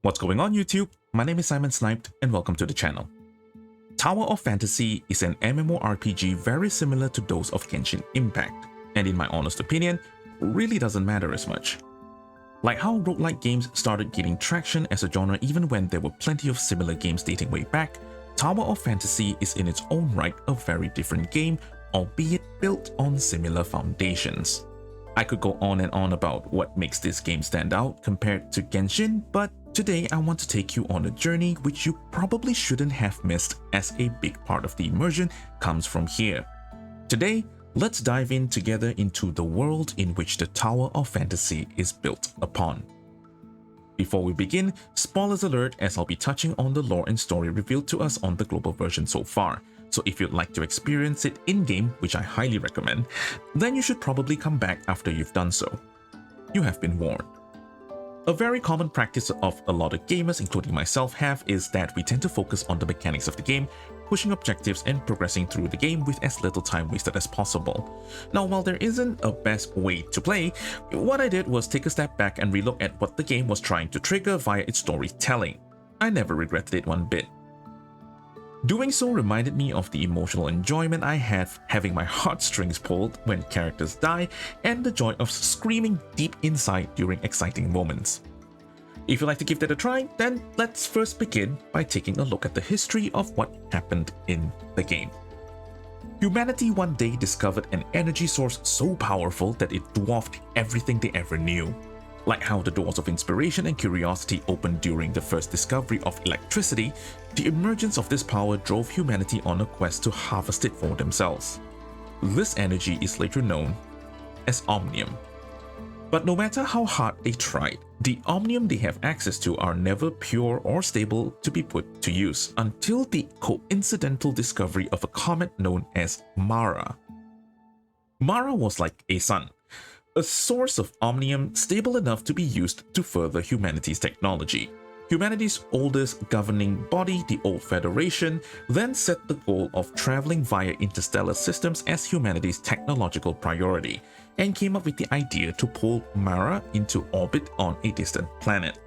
What's going on YouTube? My name is CymenSniped and welcome to the channel. Tower of Fantasy is an MMORPG very similar to those of Genshin Impact, and in my honest opinion, really doesn't matter as much. Like how roguelike games started gaining traction as a genre even when there were plenty of similar games dating way back, Tower of Fantasy is in its own right a very different game, albeit built on similar foundations. I could go on and on about what makes this game stand out compared to Genshin, but today I want to take you on a journey which you probably shouldn't have missed, as a big part of the immersion comes from here. Today, let's dive in together into the world in which the Tower of Fantasy is built upon. Before we begin, spoilers alert, as I'll be touching on the lore and story revealed to us on the global version so far. So if you'd like to experience it in-game, which I highly recommend, then you should probably come back after you've done so. You have been warned. A very common practice of a lot of gamers, including myself, have is that we tend to focus on the mechanics of the game, pushing objectives and progressing through the game with as little time wasted as possible. Now, while there isn't a best way to play, what I did was take a step back and relook at what the game was trying to trigger via its storytelling. I never regretted it one bit. Doing so reminded me of the emotional enjoyment I have having my heartstrings pulled when characters die, and the joy of screaming deep inside during exciting moments. If you'd like to give that a try, then let's first begin by taking a look at the history of what happened in the game. Humanity one day discovered an energy source so powerful that it dwarfed everything they ever knew. Like how the doors of inspiration and curiosity opened during the first discovery of electricity, the emergence of this power drove humanity on a quest to harvest it for themselves. This energy is later known as Omnium. But no matter how hard they tried, the Omnium they have access to are never pure or stable to be put to use until the coincidental discovery of a comet known as Mara. Mara was like a sun, a source of Omnium stable enough to be used to further humanity's technology. Humanity's oldest governing body, the Old Federation, then set the goal of traveling via interstellar systems as humanity's technological priority, and came up with the idea to pull Mara into orbit on a distant planet.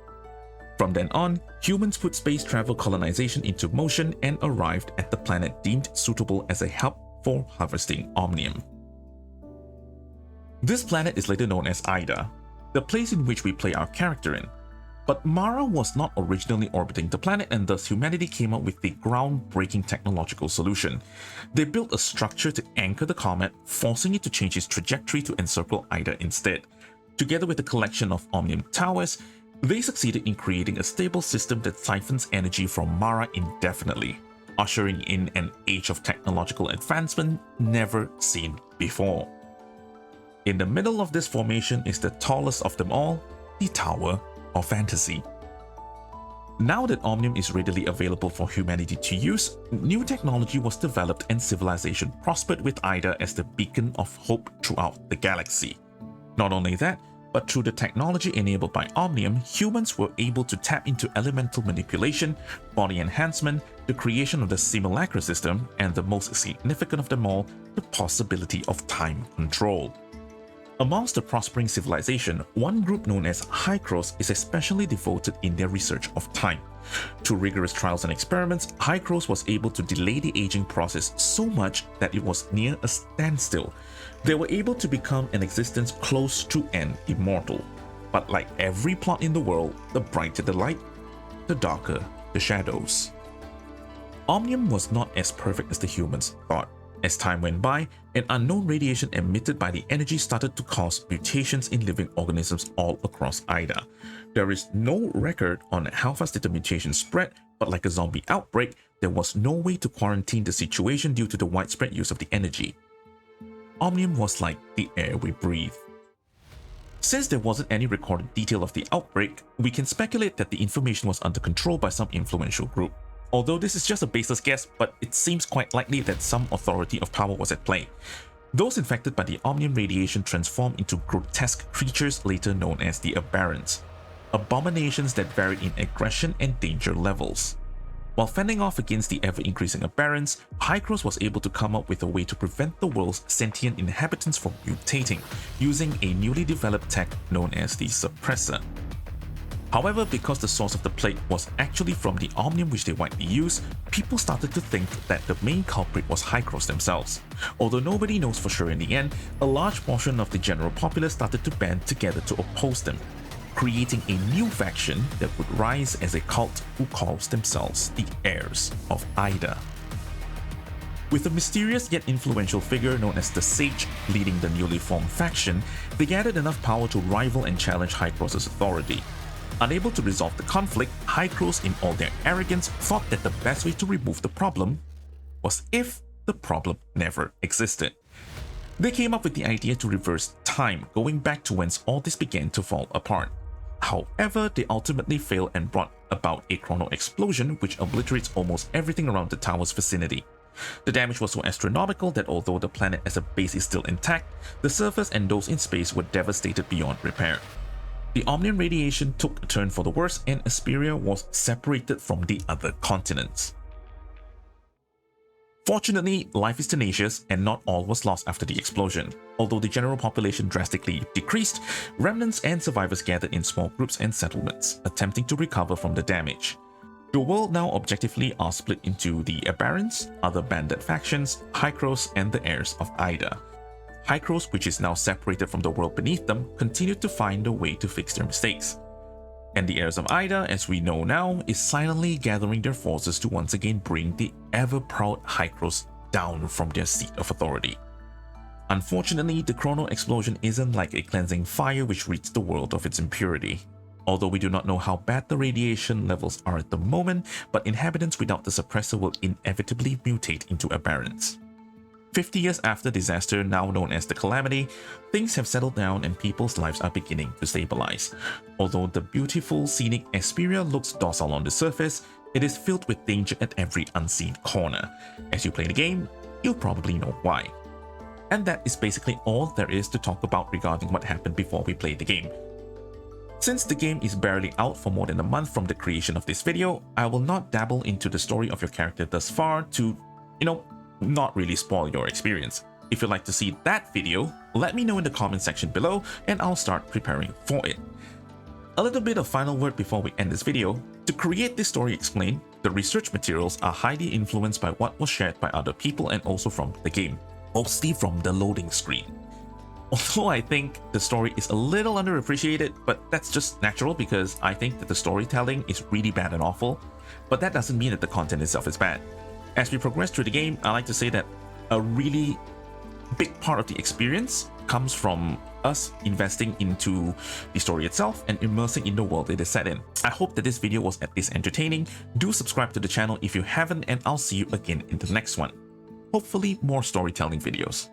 From then on, humans put space travel colonization into motion and arrived at the planet deemed suitable as a hub for harvesting Omnium. This planet is later known as Aida, the place in which we play our character in. But Mara was not originally orbiting the planet, and thus humanity came up with the groundbreaking technological solution. They built a structure to anchor the comet, forcing it to change its trajectory to encircle Aida instead. Together with a collection of Omnium towers, they succeeded in creating a stable system that siphons energy from Mara indefinitely, ushering in an age of technological advancement never seen before. In the middle of this formation is the tallest of them all, the Tower of Fantasy. Now that Omnium is readily available for humanity to use, new technology was developed and civilization prospered with Aida as the beacon of hope throughout the galaxy. Not only that, but through the technology enabled by Omnium, humans were able to tap into elemental manipulation, body enhancement, the creation of the simulacra system, and the most significant of them all, the possibility of time control. Amongst the prospering civilization, one group known as Heirs is especially devoted in their research of time. Through rigorous trials and experiments, Heirs was able to delay the aging process so much that it was near a standstill. They were able to become an existence close to an immortal. But like every plot in the world, the brighter the light, the darker the shadows. Omnium was not as perfect as the humans thought. As time went by, an unknown radiation emitted by the energy started to cause mutations in living organisms all across Aida. There is no record on how fast the mutation spread, but like a zombie outbreak, there was no way to quarantine the situation due to the widespread use of the energy. Omnium was like the air we breathe. Since there wasn't any recorded detail of the outbreak, we can speculate that the information was under control by some influential group. Although this is just a baseless guess, but it seems quite likely that some authority of power was at play. Those infected by the Omnium radiation transformed into grotesque creatures later known as the Aberrants, abominations that vary in aggression and danger levels. While fending off against the ever-increasing Aberrants, Heirs was able to come up with a way to prevent the world's sentient inhabitants from mutating, using a newly developed tech known as the Suppressor. However, because the source of the plague was actually from the Omnium which they widely use, people started to think that the main culprit was Heirs themselves. Although nobody knows for sure in the end, a large portion of the general populace started to band together to oppose them, creating a new faction that would rise as a cult who calls themselves the Heirs of Aida. With a mysterious yet influential figure known as the Sage leading the newly formed faction, they gathered enough power to rival and challenge Heirs' authority. Unable to resolve the conflict, Heirs in all their arrogance thought that the best way to remove the problem was if the problem never existed. They came up with the idea to reverse time, going back to whence all this began to fall apart. However, they ultimately failed and brought about a chrono explosion which obliterates almost everything around the tower's vicinity. The damage was so astronomical that although the planet as a base is still intact, the surface and those in space were devastated beyond repair. The Omnium radiation took a turn for the worse and Asperia was separated from the other continents. Fortunately, life is tenacious and not all was lost after the explosion. Although the general population drastically decreased, remnants and survivors gathered in small groups and settlements, attempting to recover from the damage. The world now objectively are split into the Aberrants, other bandit factions, Heirs, and the Heirs of Aida. Heirs, which is now separated from the world beneath them, continued to find a way to fix their mistakes. And the Heirs of Aida, as we know now, is silently gathering their forces to once again bring the ever-proud Heirs down from their seat of authority. Unfortunately, the chrono explosion isn't like a cleansing fire which rids the world of its impurity. Although we do not know how bad the radiation levels are at the moment, but inhabitants without the suppressor will inevitably mutate into Aberrants. 50 years after disaster now known as the Calamity, things have settled down and people's lives are beginning to stabilize. Although the beautiful scenic Asperia looks docile on the surface, it is filled with danger at every unseen corner. As you play the game, you'll probably know why. And that is basically all there is to talk about regarding what happened before we play the game. Since the game is barely out for more than a month from the creation of this video, I will not dabble into the story of your character thus far to, not really spoil your experience. If you'd like to see that video, let me know in the comment section below and I'll start preparing for it. A little bit of final word before we end this video. To create this story explained, the research materials are highly influenced by what was shared by other people and also from the game, mostly from the loading screen. Although I think the story is a little underappreciated, but that's just natural because I think that the storytelling is really bad and awful, but that doesn't mean that the content itself is bad. As we progress through the game, I like to say that a really big part of the experience comes from us investing into the story itself and immersing in the world it is set in. I hope that this video was at least entertaining. Do subscribe to the channel if you haven't, and I'll see you again in the next one. Hopefully more storytelling videos.